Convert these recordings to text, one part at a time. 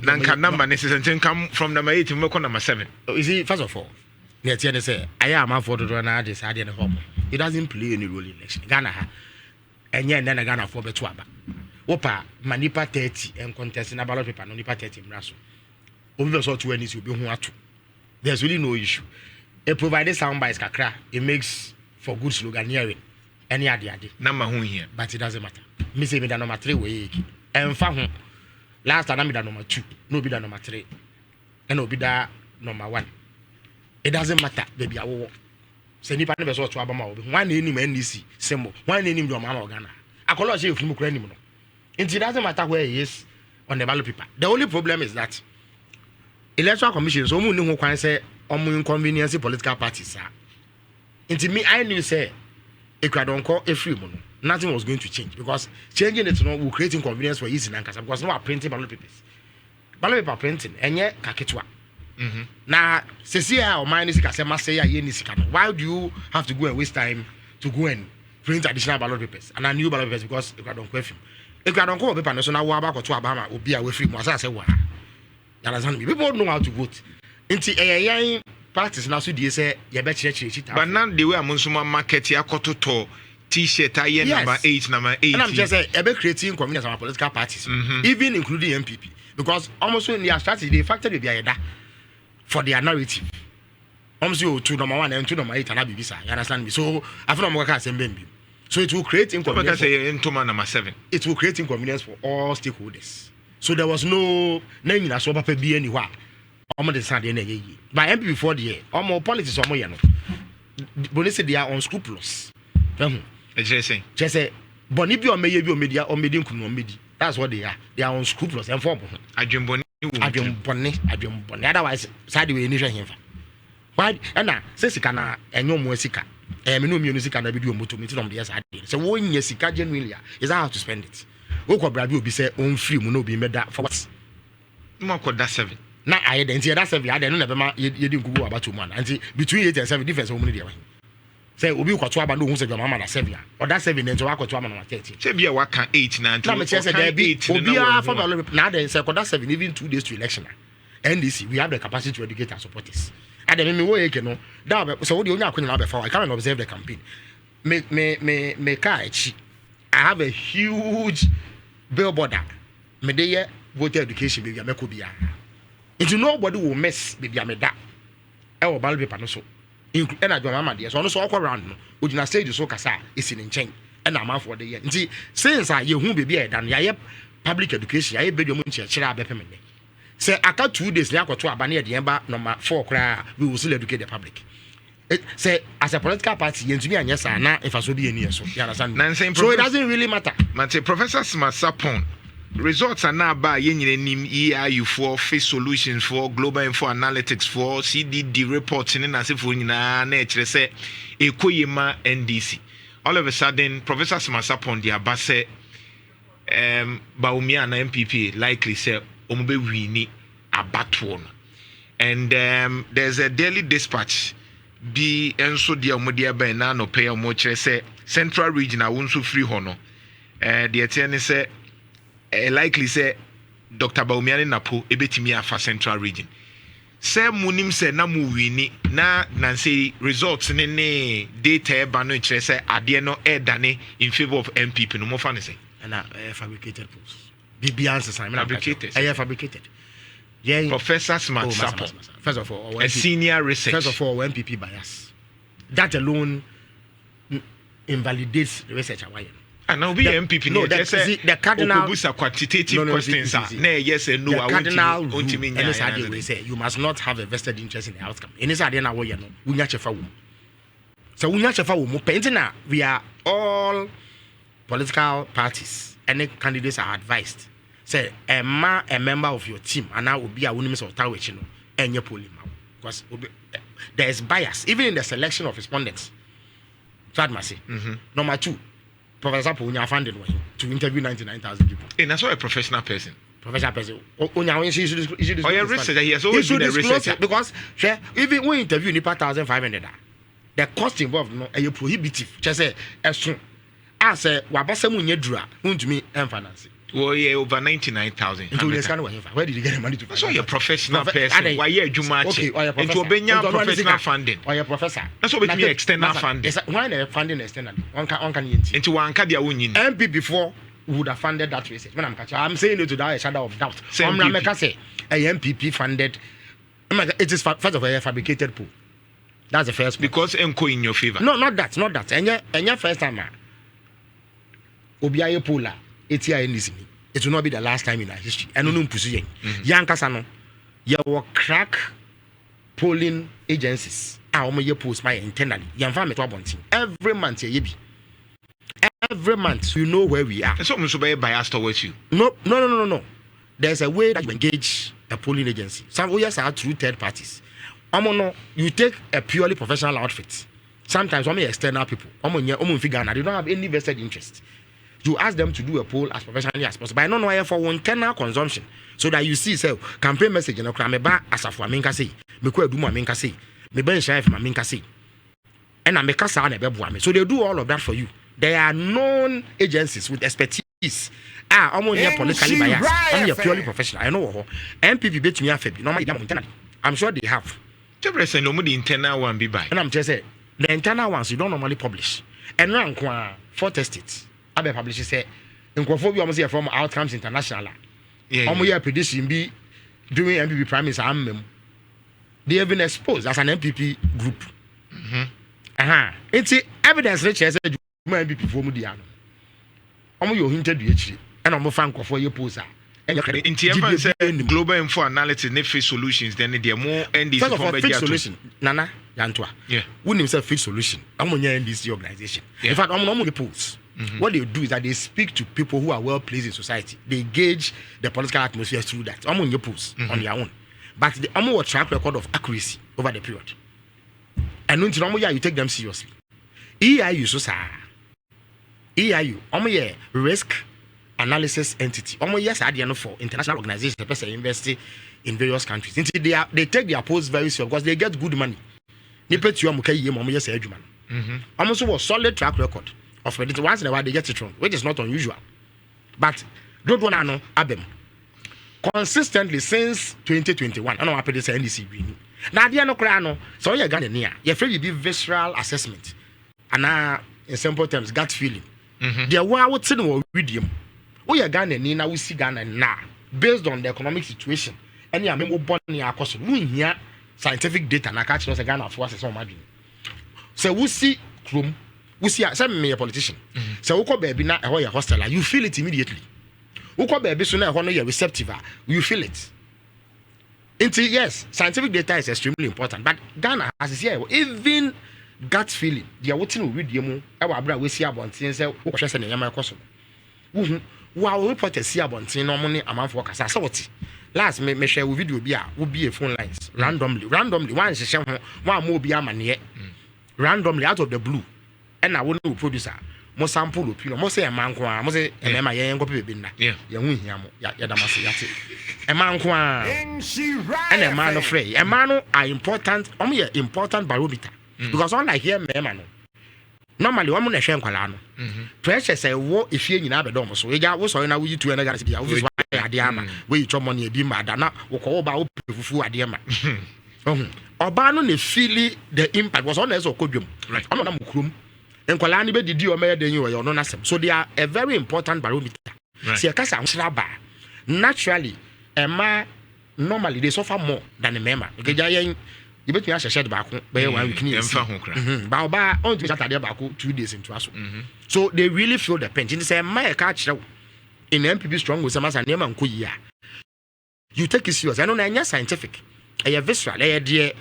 Nanka number necessarily come from number 8 to number 7. You see, first of all, let's say I am a for the runner decided in home. It doesn't play any role in election. Ghana and then Ghana for Betuaba. Opa Manipa 30 and contest in a ballot paper, Nipa 30 in Russell. Over so to any to be who. There's really no issue. It provided sound by Kakra, it makes for good sloganeering. Any idea? Number who here, but it doesn't matter. Me say me the number 3 way. And found last time I the number 2, no be the number 3, and no be the number 1. It doesn't matter, baby. I will say Nipa never saw to Abama. One name NDC, symbol, one name your mama Ghana. I call us if you look anymore. It doesn't matter where he is on the ballot paper. The only problem is that electoral commission so many who can say inconvenience political parties are. Into me, I knew say if I don't call a free money, nothing was going to change because changing it will create inconvenience for easy Nankasa because now printing ballot papers. Ballot paper printing and yet kaketwa. Now, Cecilia or mine is why do you have to go and waste time to go and print additional ballot papers and a new ballot papers because if I don't question if I don't call paper national war back to Obama will be away from was I say why people know how to vote into a parties now so they say you better but now the way I'm on market yakoto t-shirt number 8 number 8 and I'm just saying creating convenience of political parties even including MPP because almost in their strategy they factor the idea for their narrative. Almost you to number 1 and 2 number 8 and Abibisa. You understand me? So I feel I'm going so it will create inconvenience. Number 7. It will create inconvenience for all stakeholders. So there was no name in a be anywhere. Almost the by MP before the year. Almost politics or more. But they say they are unscrupulous. Just say, Bonibio or maybe media or medium comedy. That's what they are. They are unscrupulous and formal. Otherwise, sideways initial him. Why? And now, says Sicana and no more Sika. I mean, no music and I video motor meeting on the SID. So, when you Sika genuinely is how to spend it. Oko Brabby will be said, own free, will not be made that for what? Marco, that's 7. Now, I didn't see that's 7. I didn't never you didn't go about 2 months. And between 8 and 7 difference, how many say, we will to Abando who said your mamma 7. Or that's 7 and to Wako to Amman 30. Say, be a waka 8 now. Now, there be now then say, that's 7 even 2 days to election. NDC, we have the capacity to educate our supporters. And then me way no. So what do you know? I can't observe the campaign. I have a huge billboard. Me dey voter education baby me could be. Into nobody will mess baby me that. I will ballot paper no so. And I do mama there. So no so all around no. We na stage so kasa is in chain. And I'm for the year. Nti since I you who baby dan ya public education ya be do mo nchira be peme me. Say aka 2 days na akoto abane de emba number 4 kra we will still educate the public. Say as a political party yentumi anya sa na if so be any so you understand so it doesn't really matter. Mate Professor Smasapon results are now by nim EIU for face solutions for global info analytics for CDD reports in as if we na chere say ekoyema NDC all of a sudden Professor Smasapon the abase Baumia na MPP likely say ombe wini abatwo and there's a daily dispatch be enso dia omodia ben na no pay omo kire say central region awunso free hono the etienne say likely say Dr. Baumiani Napo ebetimi afa central region say munim say na mu wini na say results ne data e ba no kire say ade no e dane in favor of MPP no mo fa ne say na fabricated posts be answer fabricated fabricated. Yeah, Professor Smart first of all, a senior research. First of all, MPP bias. That alone invalidates the research. And now be MPP. No, the cardinal quantitative questions. Yes and no. The cardinal rule. We say you must not have a vested interest in the outcome. In this idea, now we are no. So we are all political parties. Any candidates are advised. Say a member of your team and now will be a woman of Tawich, and your polling because there is bias even in the selection of respondents. Number 2, for example, when you are funded to interview 99,000 people. And that's why a professional person. He should researcher. He has always been a researcher. Because even when you interview 1,500, the cost involved is prohibitive. Just say as soon as Wabasemu Yedra, won't me and finance. Oh yeah, over 99,000. Where did you get the money to? So you're a professional person. Why you Jumachi? Into Obenya professional funding. Or your professor. That's what we mean external funding. Why they funding externally? One can into one card their own. MP before would have funded that research. When I'm saying it without a shadow of doubt. Same say a MPP funded. It is first of all a fabricated pool. That's the first. Because Enco in your favor. No, not that. And your first time. Obiaye Pola. It will not be the last time in our history. And no pursue Yankasano. You will crack polling agencies. I post my internally. Every month, every month, you know where we are. And so much biased towards you. No. There's a way that you engage a polling agency. Some ways are through third parties. You take a purely professional outfit. Sometimes external people. They don't have any vested interest. You ask them to do a poll as professionally as possible. I don't know for internal consumption. So that you see, campaign message, me ba asafo aminka say, me ko edumu aminka say, me ben share from aminka say. And I make us na beboa me. So they do all of that for you. There are known agencies with expertise. I'm here politically biased. I'm here purely professional. I know MPP bet me afabi. Normally them internally. I'm sure they have. Just no the internal one be by. And I'm just saying the internal ones you don't normally publish. And rank for test it. I publish say Nkwafo almost here from Outcomes International. Yeah. Prediction be doing MPP Prime Minister. They have been exposed as an MPP group. It's evidence rich as a MPP for Mudiano. You hinted you and I'm a fan for your poser. And in global info analysis, ne face solutions, then there are more NDC from fix solution. Nana Yantwa. Yeah. Wouldn't himself fix solution. I'm on your NDC organization. In fact, I'm on the polls. What they do is that they speak to people who are well placed in society. They gauge the political atmosphere through that. I'm on your polls on their own. But the a track record of accuracy over the period. And when you take them seriously. EIU so sir. EIU, risk analysis entity. Yes, I didn't for international organizations that invest in various countries. Until they take their polls very seriously because they get good money. They pay to you, almost a solid track record of it. Once in a while they get it wrong, which is not unusual. But don't want to know Abem. Consistently since 2021, I know what this NDC green. Now they are no crano, so you're gonna near. You're afraid you be visceral assessment. And in simple terms, gut feeling. There were what's in our medium. We are Ghana now we see Ghana now based on the economic situation. And yeah, me born near cost we here scientific data na catch us Ghana for us so imagine. So we see Chrome, we see some me a politician. So we call baby na a hostel, you feel it immediately. We call baby so na you're receptive, you feel it. Yes, scientific data is extremely important, but Ghana has here even gut feeling. They are waiting to read you. Our brother we see about things. What I say na yama koso. Wow, reporters see about things. No money amount for kasa. So what? Last me share video be a phone lines randomly. One share one more be a man randomly out of the blue. And I won't know producer. Mo sample opinion. Mo say a man kwa. Mo say a man yen go be na. Yeah. Ya hu hia mo. Ya damase yate. A man kwa. Nhyira. And a man of free. A man are important. Important barometer. Because unlike here man. Normally one na hwe nkwala no. Pressure say wo efie nyina be dom so. Eja wo so na wo yitu na gana bia. Wo fi ade ama. Wo yicho money e bi ma da na wo ko ba wo pefufu ade ama. Oba no na feel the impact was on eso kodwom. Right. Ono na mukrum. Nkwala ni be didi o meye den yi wo no na sem. So they are a very important barometer. Right. See kasa nhyira naturally normally they suffer more than the member. Eja yen you bet me a share back by 1 week. Ba on to Saturday back 2 days into us. So they really feel the pain. They say my catch in MPP strong with some as a name and kuya. You take it serious. I know na scientific. A visceral idea.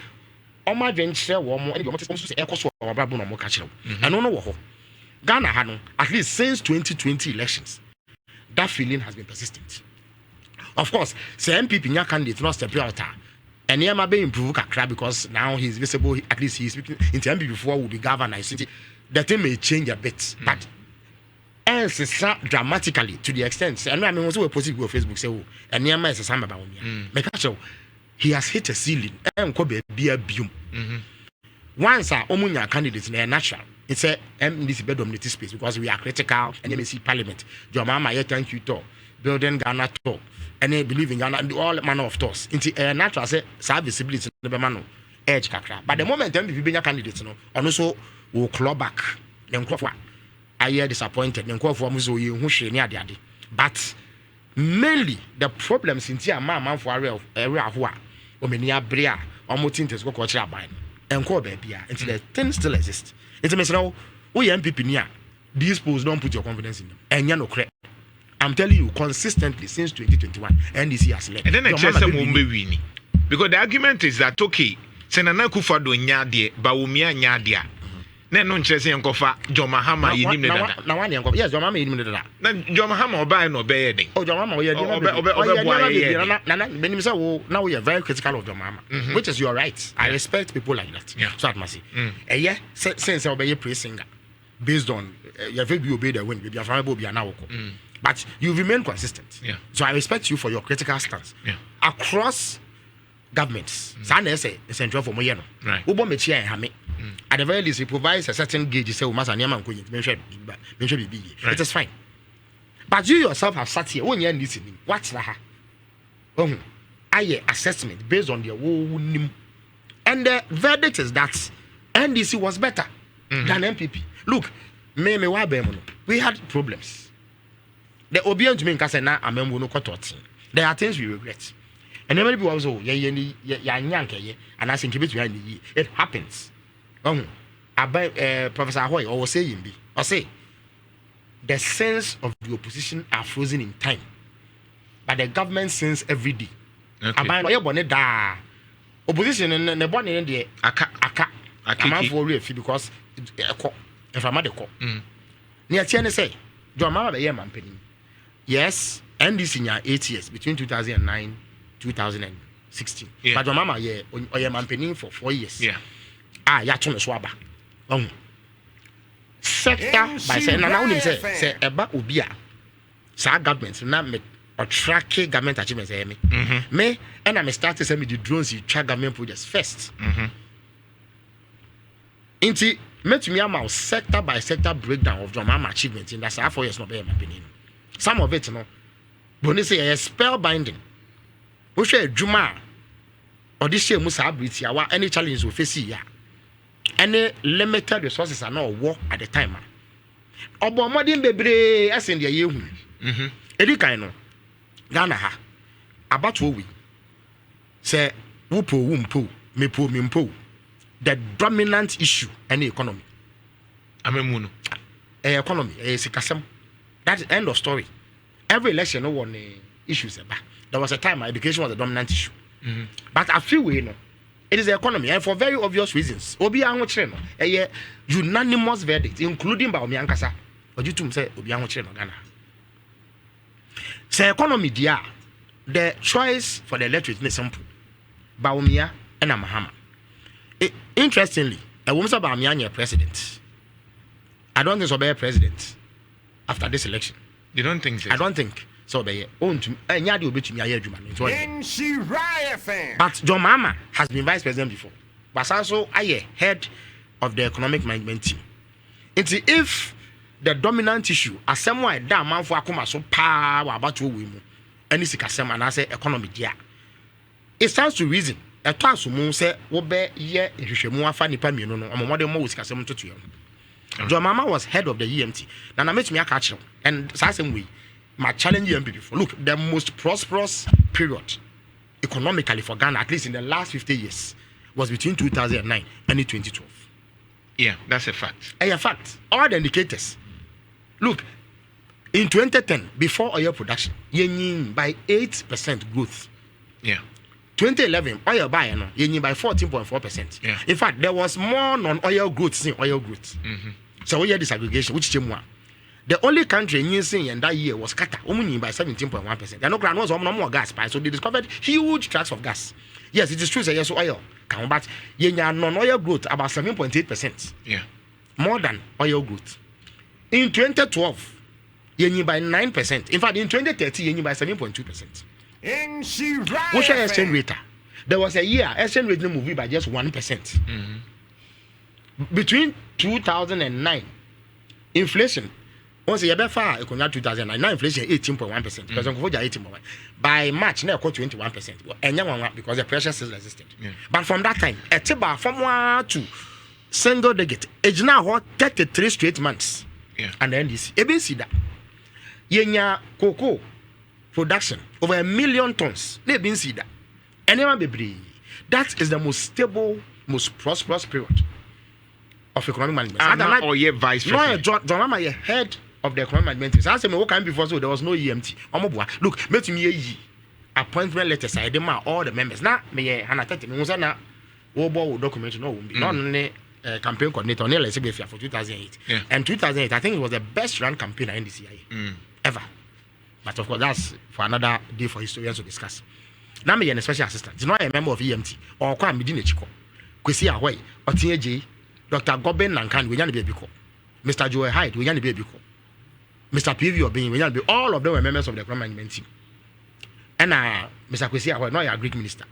On my venture, warm and you want to say echo or babu no more catch. I don't know what Ghana had at least since 2020 elections. That feeling has been persistent. Of course, say MPP nya candidate not step out. And he may be improved because now he's visible. At least he's speaking in MPP before will be governor. The thing may change a bit, but else dramatically to the extent. And I mean, also a positive on Facebook say, and near my son about me. He has hit a ceiling and could be a boom. Once our omunya candidates in natural, it's a this bedroom space because we are critical and MSC Parliament. Your mama, thank you to building Ghana tour. And they believe in Ghana and all manner of tours. Into a natural say visibility in the man edge kakra. But the moment MPP be candidates, no, and also will claw back. Then I hear disappointed. Then for muzo you who she near the But mainly the problems in here, man for area who or many bria or motintes go coach your bind. And call baby until the things still exist. It's a mess now. We MPP near these polls don't put your confidence in them. And you're no correct. I'm telling you consistently since 2021, NDC has led. And then I just say winning. Because the argument is that okay, Senana Kufado nyadie, Bawumia nyadia. No chese yankofa Joma Hama yinim ne dada. Na one yankofa. Yes, Joma Hama yinim ne dada. Na Joma Hama oba no be den. Oh, Joma Hama benim say wo now we are very critical of Joma Hama, which is your right. I respect people like that. So at mercy. Yeah, since obey praise singer based on you have to obey the win, you have to be now. But you remain consistent. Yeah. So I respect you for your critical stance. Yeah. Across governments. Sana say the central for Moyeno. Right. Ubo mechi and hame. At the very least, it provides a certain gauge. Say, "Umasa niyama nkoye." It is fine. But you yourself have sat here. When you are listening, what's that? I assessment based on the whole. And the verdict is that NDC was better than MPP. Look, we had problems. The obedience to me because now I'm no cut. There are things we regret. And many people also and I think it happens. Professor Ahoy or say or say the sense of the opposition are frozen in time. But the government sins every day. Okay. Opposition and the one in the aka for real because if I'm at the call. Near Tiana say, John Mama man penny. Yes, NDC in 8 years between 2009 2016. Yeah. But your mama or your man penny for 4 years. Yeah. Ya tun swaba. Sector by say na now say eba obi a sa government na me or track government achievements me and I start to say me the drones you track government projects first. Inti metumi ama sector by sector breakdown of your mama achievements in that 4 years no be my opinion. Some of it, but they say a spell binding. We share Juma or this year must have any challenge we face here. Any limited resources are not work at the time. Obo modern baby as in the year. Edi kaino Ghana ha about what we say wumpo mimpo the dominant issue in the economy. Amemuno. Economy sikasem. That's the end of story. Every election, no one issues about. There was a time education was the dominant issue. But I feel it is the economy, and for very obvious reasons. Obi Anwochre no, a unanimous verdict, including by Omi Ankasa. Or you to say Obi Anwochre no Ghana. Say economy dia, the choice for the electorate is simple. Baumia and Mahama. Interestingly, a woman say Baumia president. I don't think so be president. After this election, you don't think so? I don't think so. Be own to Nhyira will be to me Nhyira. But John Mama has been vice president before, but also head of the economic management team. If the dominant issue, as someone that man for akoma so power about to win, any sikasem and I say economy dia, it stands to reason. A task to say wobe ye hwehwemu afa nipa mienu no omomode mo sikasem to. John Mama was head of the EMT. Now I met me a catcher, and same way, my challenge EMP before. Look, the most prosperous period economically for Ghana, at least in the last 50 years, was between 2009 and 2012. Yeah, that's a fact. A fact. All the indicators. Look, in 2010, before oil production, by 8% growth. Yeah. 2011, oil buy by 14.4%. Yeah. In fact, there was more non-oil growth than oil growth. So we had disaggregation, which is more. The only country in that year was Qatar, only by 17.1%. There no ground was more gas price, so they discovered huge tracts of gas. Yes, it is true. Yes, oil, but non-oil growth about 7.8%. Yeah, more than oil growth. In 2012, by 9%. In fact, in 2013, by 7.2%. What's your exchange rate? There was a year exchange rate moved by just 1%. Between 2009, inflation Once you be far, you can 2009. Now inflation 18.1%. Because on 18.1. By March, now 21%. And young because the pressure is resisted. But from that time, a tiba from 1 to single digit. It's now what 33 straight months. And then this, ABC that. Yenya cocoa production over 1 million tons. They been see that. Anyone be that is the most stable, most prosperous period of economic management. Or your vice president. No, John Mama, head of the economic management. I said, me what came before, so there was no EMT. Look, make me appointment letters. I demand all the members. Now, me Hannah Tete, me was na Wobo document no be not only campaign coordinator nearly for 2008. And 2008, I think it was the best run campaign in the CIA ever. But of course, that's for another day for historians to discuss. Now, me a special assistant. It's not a member of EMT or kwa Medina Chico. Kwesi Ahoy, Otinye Dr. Goben Nankan, we be biko. Mr. Joel Hyde, we be biko. Mr. PV Obin, we be all of them were members of the economic management team. And Mr. Kwesi Ahoy, no, a Greek minister.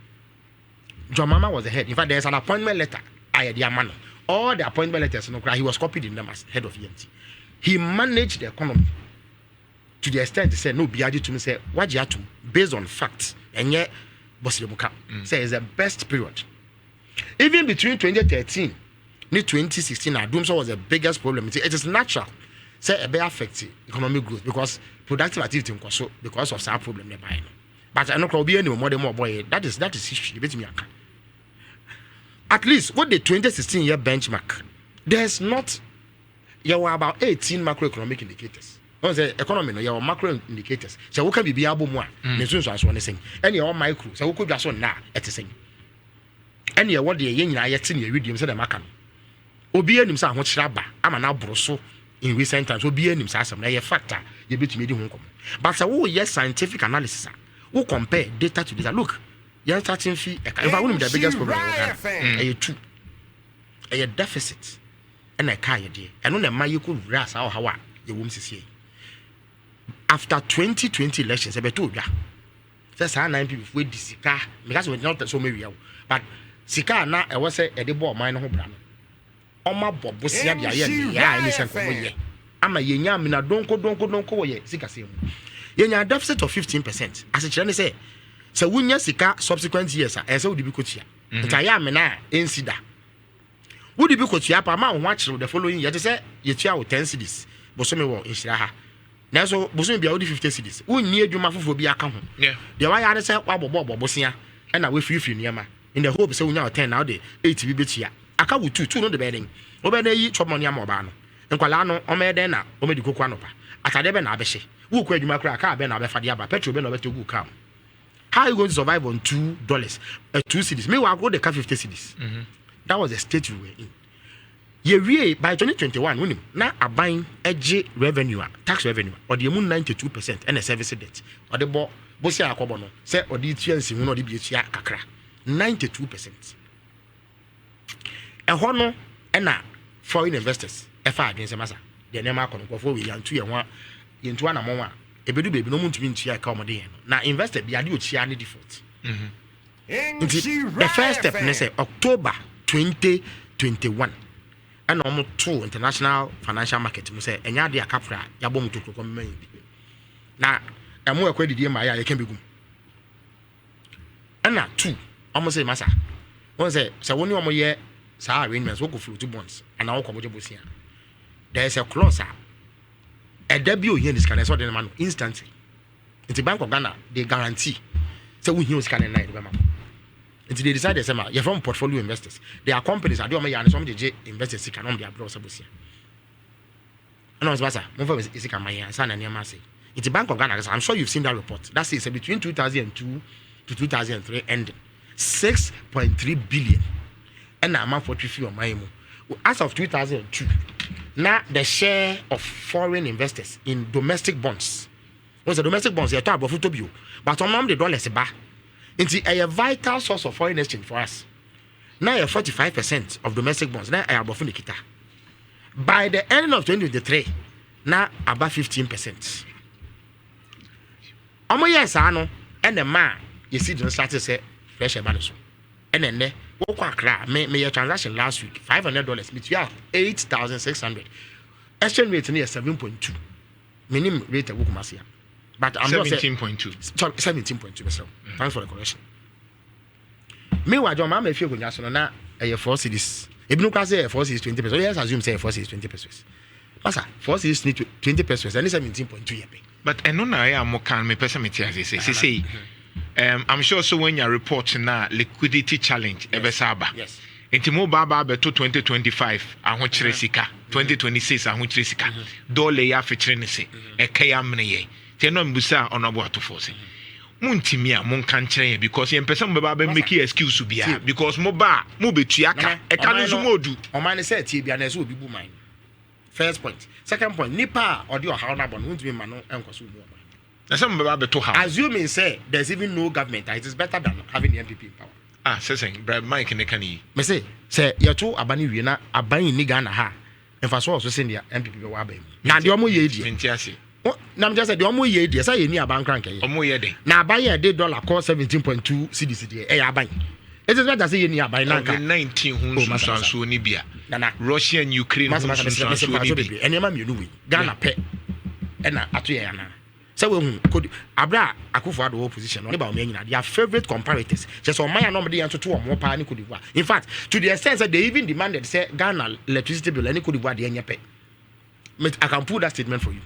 John Mama was the head. In fact, there's an appointment letter. I had man. All the appointment letters, he was copied in them as head of EMT. He managed the economy to the extent he said, no, Biaji to me say, what you have to, based on facts, and yet, Bosilemuka say it's the best period. Even between 2013 and 2016, Doomso was the biggest problem. It is natural, say, it may affect economic growth because productive activity because of some problem they're buying. But I know there will be any more boy. That is history. At least what the 2016 year benchmark, there's not. There were about 18 macroeconomic indicators. The economy, no, your macro indicators. So we can be able more. Nesunso as one saying. And your micro. So we could just on now at the same. And your what the yen I yet in your reading said the macan. Obi and himself what shraba. I'm an abroso in recent times. Obi and himself some factor. You beat me home. But so yes, scientific analysis. Who compare data to data. Look. You're starting fee. If I wouldn't be the biggest problem, a two, a deficit, and a car idea. And on a my you could ras our how you won't see. After 2020 elections, I bet you, that's how 9 people with the Sika because we're not so many. But Sika now, I was a debo mine home brand. Oma Bob was here, yeah, I'm a yenya, mina don't go, ye, Sika say. Yenya deficit of 15%. As a Chinese say. So when you Sika subsequent years, I said, would be coachia. Taya mena in Sida. Would you be coachia? Pama watch the following year to say, you chia with 10 cities. Bosome in Nhyira. Now so Bosome be only 50 cities. Who near you mafu for be a come. Yeah. The way I say, Wabo Bosia, and I will free Niama. In the hope so now 10 now the 80 bitia. I come with two no the bedding. Obey Chomonia Mobano. And Qualano, Omedena, Omedico Quanopa. At a deben abeshi. Who could you macra car ben abefadiaba, petrol ben over to go come. How are you going to survive on $2? 2 cities. Meanwhile, go the car 50 cities. That was the state we were in. Ye by 2021, when now a buying edge revenue, tax revenue, or the moon 92% and a service debt. Or the Bosia Cobono, say, or the TNC, no, the BHA Kakra. 92%. A honor and foreign investors, FR against a massa. The name I can go for we and 2 and 1 into 1 among. Ebedu baby no muntu bintu ya accomodate na investor bi ade ochia ne default the first step ne say October 2021 and almost 2 international financial market mu say enya de akapra ya bom to ko mmanya bi na emo ekwadidi ma ya can be gum and 2 almost say masa won say woni omo ye sa arrangements wo go float bonds and now ko boje bosia there is a clause a debut here in this can sort the man instantly. In the Bank of Ghana, they guarantee. So we use can night. Until they decide you're from portfolio investors. There are companies that do my and some investors cannot be abroad. And I was Bassa, move is my son and Yamasi. It's the Bank of Ghana. I'm sure you've seen that report. That is between 2002 to 2003 ending 6.3 billion. And I'm for 3 on my as of 2002. Now the share of foreign investors in domestic bonds. What's the domestic bonds? You're talking about Futobio, but on the dollars bar. It's a vital source of foreign exchange for us. Now 45% of domestic bonds. Now I have Bofunikita. By the end of 2023, now about 15%. Yes, I know. And the man you see the start to say fresh money. And then there. Your transaction last week $500 between 8,600. Exchange rate near 7.2. minimum rate of Wukumasia. But I'm 17.2. Sorry, 17.2%. Thanks for the correction. Meanwhile, John, I'm a few good now. A 4 cities. If you can say 4 cities 20%, let's assume say 4 cities 20%. Masa 4 cities need 20%, and 17.2. But I know I am more calm. Me person me say. I'm sure so when you report na liquidity challenge ebesaba. Yes. Enti mo baba beto 2025 ahokyere sika 2026 ahokyere sika dole ya fetire ne se ekaya mne ye te no mbusa onobo atofo se muntimi a monka nkyere because ye mpesa mo baba make excuse bia because mo ba mo betua ka eka no so modu o man say tie bia na so obi bu man. First point. Second point, nipa or the how na bon wuntimi ma no enkoso bu. Na some baba beto how. Assuming say there's even no government, it is better than having the MPP in power. Saying Mike ne kani. Me say you two abani wi na aban ni Ghana ha. Emfa so so say the MPP be wa ba mu. Na de omo ye die. Mentiase. Na me just say de omo ye die say ye ni aban kran kan ye. Omo ye de. Na aban ye de dollar cost 17.2 cedis die. E aban. It is better say ye ni aban na nka. 19 hun so ni bia. Nana. Russia and Ukraine hun so ni bia. Enema mi nu wi. Ghana pe. E na ato ye na. So we could Abra Akufo the opposition no about me their favorite comparators. Just on my number and to more power could do. In fact, to the extent that they even demanded say Ghana electricity bill any could the any pay. I can put that statement for you.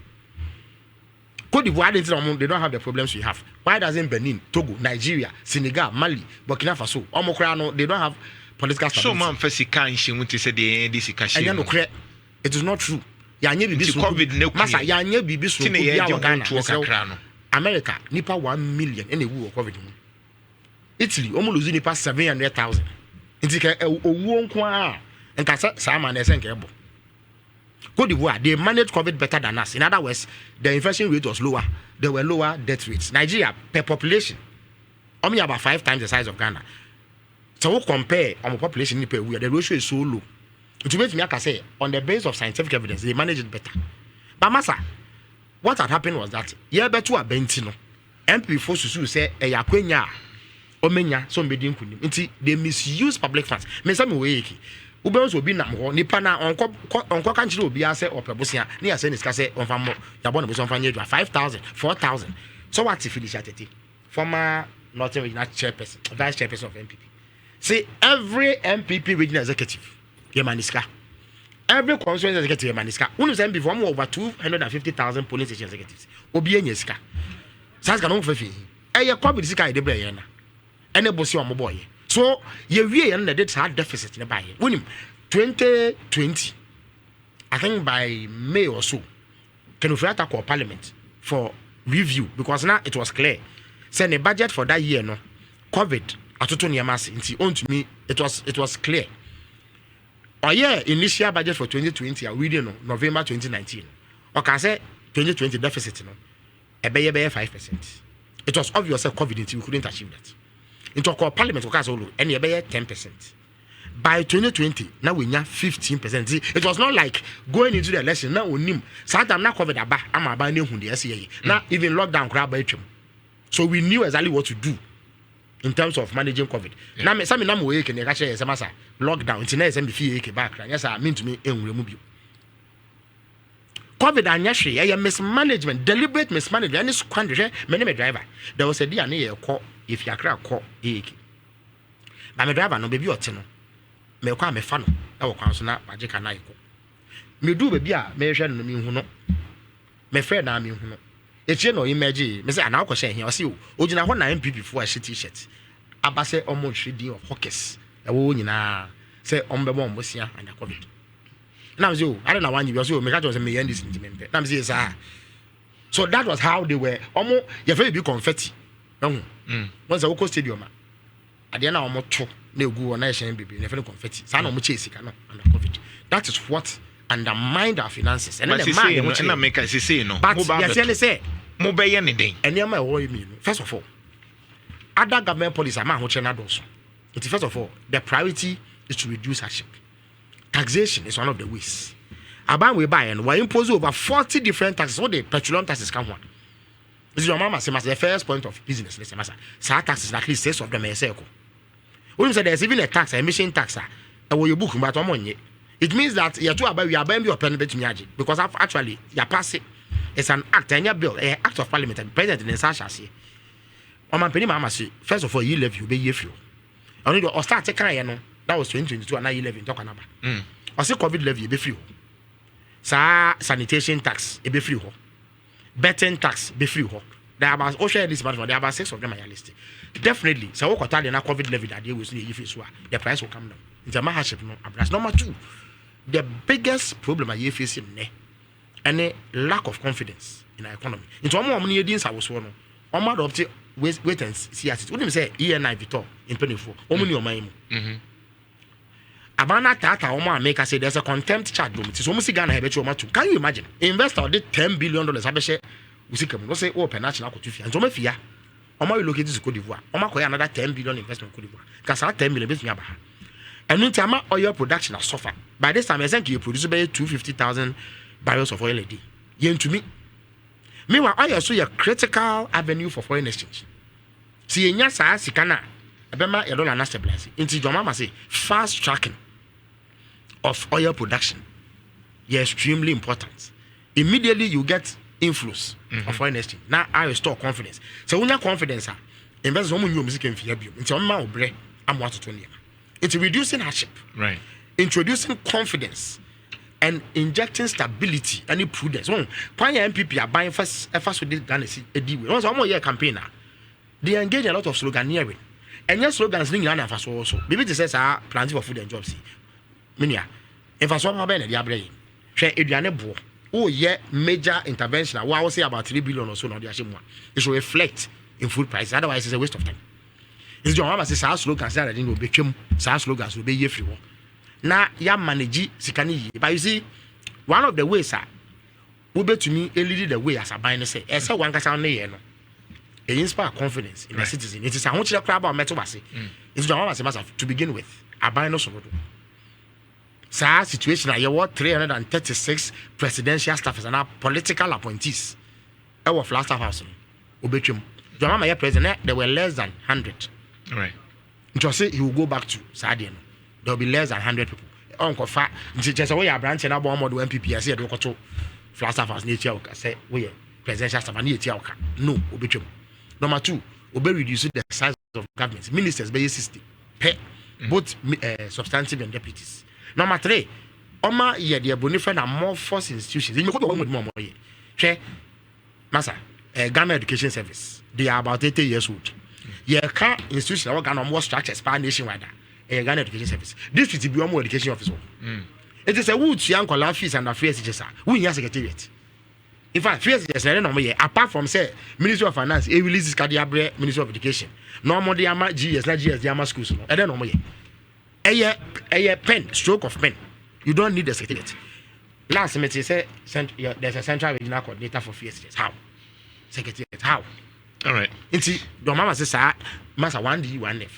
Cote d'Ivoire they don't have the problems we have. Why doesn't Benin, Togo, Nigeria, Senegal, Mali, Burkina Faso, Omokrano, they don't have political stability. So man first can she want to say the this cash. It is not true. Yanye bibi so COVID ne masa yanye bibi so ko bia wa Ghana America nipa 1 million ene wu COVID mu Italy omo lose nipa 700,000 nti ka owu nko a nka sa ma na esenke ebo Cote d'Ivoire they managed COVID better than us. In other words, the infection rate was lower, there were lower death rates. Nigeria per population only about 5 times the size of Ghana, so we compare our population per we the ratio is so low. To make me say, on the basis of scientific evidence, they manage it better. But Masa, what had happened was that yeah, better a bentino. MP Ofosu say a yakwenya omenya so mbedi nkuni. Nti they misuse public funds. Me say me we eki. Ube so bi na ho nipa na onko kanchire obi ase opebosia. Ne ase niska say onfa mo yabo na bo so onfa nye 5,000, 4,000. So what if Felix Atete, former Northern Regional Chairperson, Vice Chairperson of MPP. See every MPP regional executive Yemaniska. Every constituency executive Yemaniska. One of them before over 250,000 police station executives. Obi enyeska. Sas kanon fefi. Eye COVID sika ide bre ye na. Ene bosi omo boy. So ye wie na dey hard deficit ne baye. Wonim 2020 I think by May or so can we call parliament for review because now it was clear. Say the budget for that year no COVID atoto niamase nti on to me it was clear. Or yeah, initial budget for 2020 are reading no November 2019. Or can say 2020 deficit no a 5%. It was obvious that COVID we couldn't achieve that. Into our parliament we can and 10%. By 2020, now we have 15%. See, it was not like going into the election now we knew. Sometimes now COVID aba am aba ne hu the SCA. Now even lockdown crowd by them. So we knew exactly what to do in terms of managing COVID. Now me some na we can catch say masa lockdown until na be fie ke back. Yes, I mean to me enwure COVID anyahwe mismanagement, deliberate mismanagement. Any squander me driver. There was a day na ye call if you akra call eke. But me driver no baby ote no. Me kwa me fa no. E wo kwan so na magika na yeko. Me do baby a me hwe no me hu no. Me friend na me hu no. Eche no imagine me say ana akọ hye o say o gina ho na MPP fo a hye t-shirt. Aba say omo trading of hawkers. E wo nyina say ombebo ombosia under COVID. Now say I don't know one you say me catch say me end this sentiment. Now say sir. So that was how they were. Omo you very be confetti. Once a stadium at the end of omo to na egu na hye MPP na very confetti. Say na omo chase ka no under COVID. That is what undermined our finances. And then the man na make us say no. But you say mo be ye ne den. Eniama e wo mi no. First of all, other government policies are man ho che na doso. It first of all, the priority is to reduce hardship. Taxation is one of the ways. Aban we buy and we impose over 40 different taxes. What the petroleum taxes come one. This is your mama say the first point of business. Let's say sa taxes at least 6 of them circle. When you say there's even a tax, emission tax, and you book but it means that you two we are buying your pen bet me because actually you pass it. it's an act and your bill act of parliament and president in such as here Oman penny mama say first of all you levy be ye few only the start take no that was 2022 and now you levy talk anaba or say covid levy be free sa sanitation tax e be free ho betting tax be free ho there about share this matter there about 6 of them are listed definitely so what the na covid levy that they will see if the price will come down it's a hardship no abras number 2 the biggest problem I facing any lack of confidence in our economy into one money edins I was one Omar of wait and see as it wouldn't say ENI Vitor in 24 only on my Abana Tata Omar make us say there's a contempt charge it's almost Ghana have can you imagine investor did $10 billion Abeshe we say open national court and so mafia Omar will locate to Cote d'Ivoire Omar another 10 billion investment Cote d'Ivoire because 10 million business and when time oil production has suffered by this time I think you produce about 250,000 barrels of oil a day yen to me meanwhile oil so a critical avenue for foreign exchange see enya saa sikana ebema e dollar na stabilize into your mama say fast tracking of oil production is extremely important immediately you get inflows of foreign exchange now I restore confidence so when you confidence investors omo nyu music mfia bio nti o ma obre am watoto ne it's reducing hardship right introducing confidence and injecting stability and prudence. Kwanya MPP are buying first with this Ghana anyway. Once one year campaigner, they engage a lot of sloganeering. And your slogans ring Ghana first also. Maybe they says are planting for food and jobs. Minia, if I saw my the abre, share Adriane Bo. Oh yeah, major intervention. What I will say about 3 billion or so now. It should reflect in food prices. Otherwise, it's a waste of time. It's your mama says our slogans that will be chum. Our slogans will be free. Na ya manage sikani but you see one of the ways we bet to me lead the way as a buyer say ese one kasa na ye no it inspire confidence in the citizen it is a hunch crab about metal base it's the one as to begin with a buyer no so sa situation you what 336 presidential staffers and political appointees our last staff house obetwem the mama president there were less than 100 right just say he will go back to Sadia there will be less than 100 people. Uncle Fat, just away a branch and a bomb of MPP. I said, Dokoto, Flastaffers, nature, say, we presidential staff and Yetiaka. No, Obitum. Number 2, Obe reducing the size of governments, ministers, by 60, pay both substantive and deputies. Number 3, Oma, yeah, the Bonifan are more force institutions. You go with more. Share, Massa, Ghana Education Service. They are about 80 years old. Yeah, car institution, organ more structures, nationwide. A Ghana Education Service. This is the more education officer. It is a wood young color fees and affairs teachers. We are secretariat. In fact, fees is apart from say Ministry of Finance, it releases Kadiabre Ministry of Education. No more the Ama GS, not GS, the Ama schools. I don't know. A pen, stroke of pen. You don't need the secretariat. Last semester say there's a central regional coordinator for fees. How? Secretariat. How? All right. Inti, the mama says, Master 1D, 1F.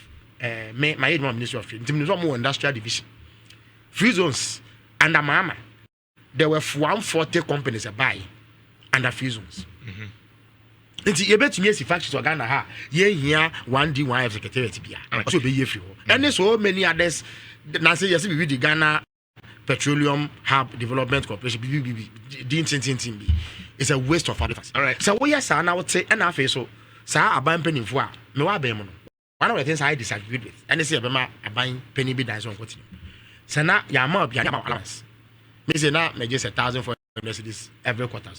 My Ministry of Trade, more industrial division. Free zones under Mama. There were 140 companies that buy under free zones. It's a bit to factories or Ghana ha. Ye here 1D 1F secretariat be. So be ye few. And there's so many others. Now say yes, we the Ghana Petroleum Hub Development Corporation. It's a waste of our efforts. All right. So we are now would say and I face so. Sir, a buying penny for me wa be mo. One of the things I disagree with, and they say a buying penny bid is on continue. So now, your mom be allowance. Me say now, me just 1,000 for Mercedes every quarter.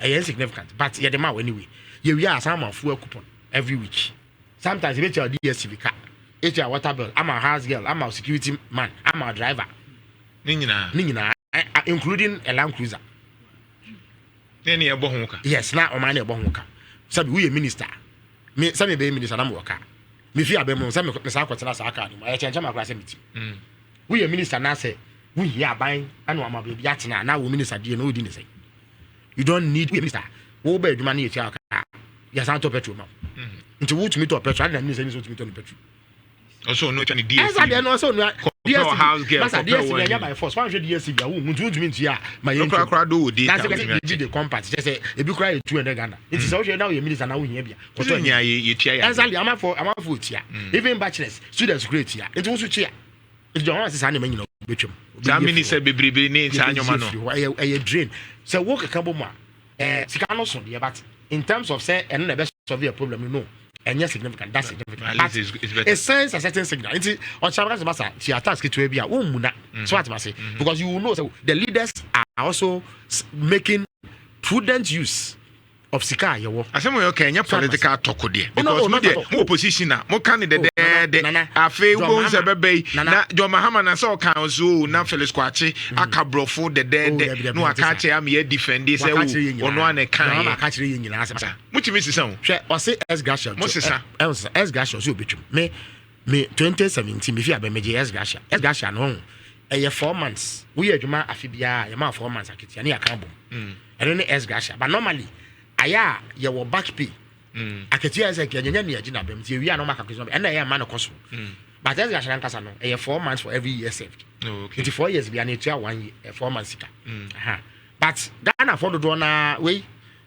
A insignificant, but you're the man anyway. You are some fuel coupon every week. Sometimes you get your DSTV car, it's your water bill. I'm a house girl, I'm a security man, I'm a driver. Nina, including a Land Cruiser. Yes, now I'm a bonhoka. So we a minister. Me some be minister na worker me fi abem some me sa kwetena sa aka ni I change my class meeting we a minister na say we here ban and wa ma be atena na we minister die na odi ne say you don't need we minister wo ba aduma na yeti aka ya san to petrol ma nti wo tumi to petrol na minister ni so tumi to petrol also no tani DSC esa no so no DSC house girl masa DSC na by force one DSC bia wo ntumi nti a ma yen kra do wo data the compact just say e bi kra 200 Ghana it is also now your minister na wo hia bia ko to nya ye tia ya exactly am for tia even bachelors students great tia it wo so tia it don't want say na manyina betwem that minister bebrebe ne sa anyoma no e drain so wo kaka bo ma sika no so de but in terms of say and never solve a problem no and yes significant that's significant but it's better. It sends a certain signal nti on chamber masa she attacks to a bia wo muna so what I say because you will know so the leaders are also making prudent use of sika yewo asem we okay nya political talk there because no the opposition na mo kan de afi wo nse bebe na John Mahama na so kan so na Felix Kwakye akabrofo de no aka che am ye defend say ono an kan na aka kire nyina asem mutimi sisa ho hwe o say S Gracia mo sisa S Gracia so obetwum me 2017 me fi abemeje S Gracia no eye 4 months we adwuma afi bia ye ma 4 months aketia na yakan bom eno ne S Gracia but normally aya ye wo back pay aketia say kenya ne agina bem ti wi anoma kakweso and na ye ma no koso but as ga sharan kasa no 4 months for every year saved okay 4 years bia na etua 1 year 4 months sika but Ghana for do na we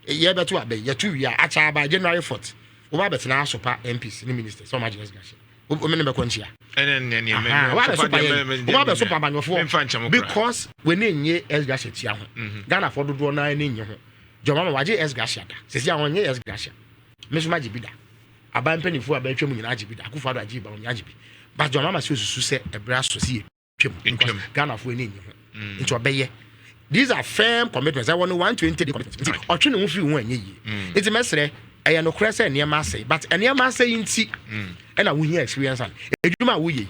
ye beto abe ye 2 year acha ba January 4th wo ba betina asopa MPs ni minister so much yes gashi o me be konchia because we nye S Gracia tia ho Ghana for do na nye ho Jomama waje S Gracia da sesi awon nye S Gracia mesuma jibida aban panifu abatwa mu nyina jibida akufado ajiba on yajibi but Jomama si osusu se ebra so si twem Ghana for ni nye ho nti obeye these are firm commitments I want 120 commitments nti otwe ne ho fi ho anye yi nti mesere eya no kra se niam ase but niam ase nti na wo here experience an edwuma wo yi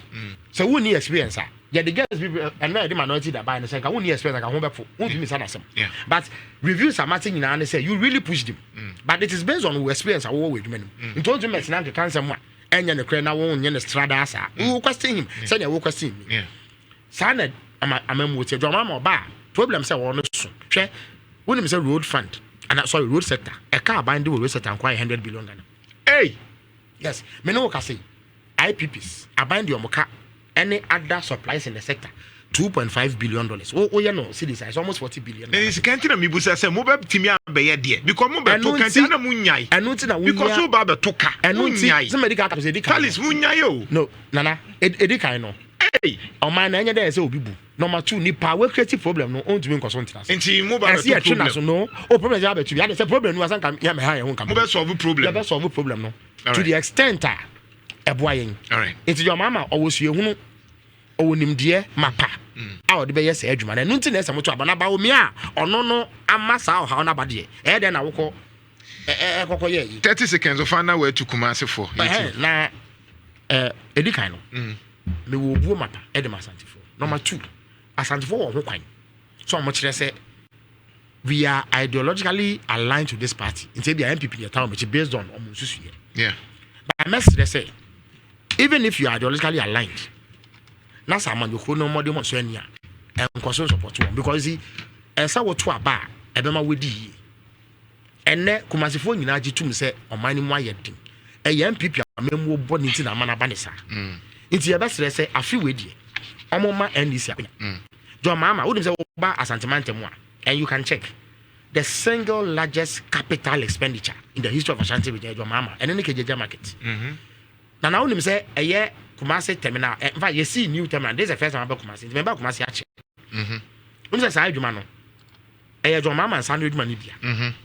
so wo ni experience a yeah, the girls people and the minority that buy and say, I won't experience like a home won't be misunderstood. But reviews are matching in and say you really push them. But it is based on experience I with men. You told him now to cancel one and you're the crane now on your strada asa. We will question him, say you will question me. Sanad I'm with your drama bar. Problem say on soon. Share when say road fund and sorry road sector. A car buying the road sector and quite 100 billion. Hey, yes, me know what I say. IPPs are buying your mocha. Any other supplies in the sector $2.5 billion. Oh, you know, see this is almost 40 billion. It's can't me busa say mo be timi abeye de because mo be to kan na munyai. Enu ti na wunya. Because so ba be to ka. Enu ti somebody ka say di kan. Felix munyai o. No, nana, edi kan no. Hey, o man na nya dey say obi bu. Number 2 ni power creative problem no on to me nkoso ntina. Enti mo ba be to problem. So no, o problem ja be to. Ya say problem no asan kan ya me ha ye ho kan. Mo be solve problem. Ya be solve problem no. To the extent eboa yen. All right. Enti your mama owosue hunu owonimdie mapa a odi be yes adwuma na nti na ese moto abana ba omi a ono no amasa o ha na bade e de na wokọ ye 30 seconds of final way to Kumasi for na edikan no me wo buo mapa e de masantifo number 2 asantifo wo ho kwan so mo kire say we are ideologically aligned to this party instead the MPP the town which based on omunsusu yeah but I must say even if you are ideologically aligned na sama you no more dem so ania enkoso support one because esa wo to aba ebema wedi enne kumasifo nyina agitum se oman ni mu ayedin MPP amemu obo ni ti na mana ba ne sa nti ye besere se afi wedi omoma NDC akonya jo mama wo dem se wo ba asantemante mu a and you can check the single largest capital expenditure in the history of Ashanti region jo mama enne ne kejeja market na wo dem se eye Kumasi terminal in fact you see new terminal this is the first time about Kumasi remember Kumasi ache when say say adwuma no John Mama and Sandro adwuma ni bia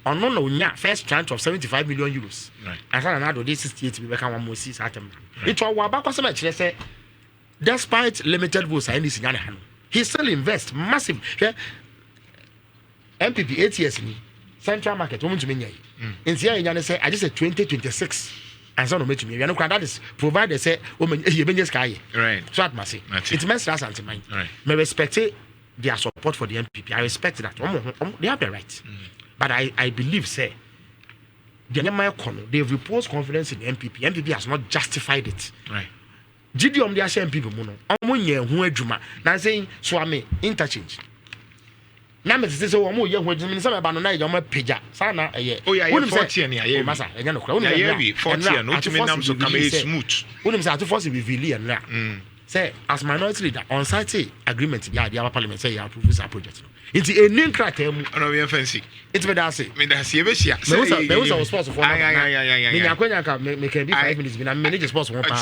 ono na onya first tranche of 75 million euros right and so na do this 68 be become one more see that terminal it wa ba kwase ma kire say despite limited votes and this nyane hano he still invest massive MPP 8 years ni central market wo ntumi nyai ntia nyane say I just say 2026 and so no make me. That is provided say woman you sky. Right. So at Masi. It makes us anti mine. Right. May respect their support for the MPP. I respect that. They have the right. But I believe say they've reposed confidence in the MPP. MPP has not justified it. Right. GDM they are saying people mono. Omunye hu adwuma. Na saying swame interchange. Na me say wo mo ye hu adwuma say ba no na ye mo pagya. Sa na eye. Oh yeah, 40 na ye. Masa, enya no kra. Yeah, 40 no tumi nam so come smooth. Wonim say Ofosu reveal and na. Say as minority leader on site agreement bi the parliament say you approve this project. Nti enin krata mu. Ono we fancy. It be that say. Me da see be sia. Me was sports for. Yeah. Me nyakwanya ka me can be 5 minutes bi na manage sports one pa.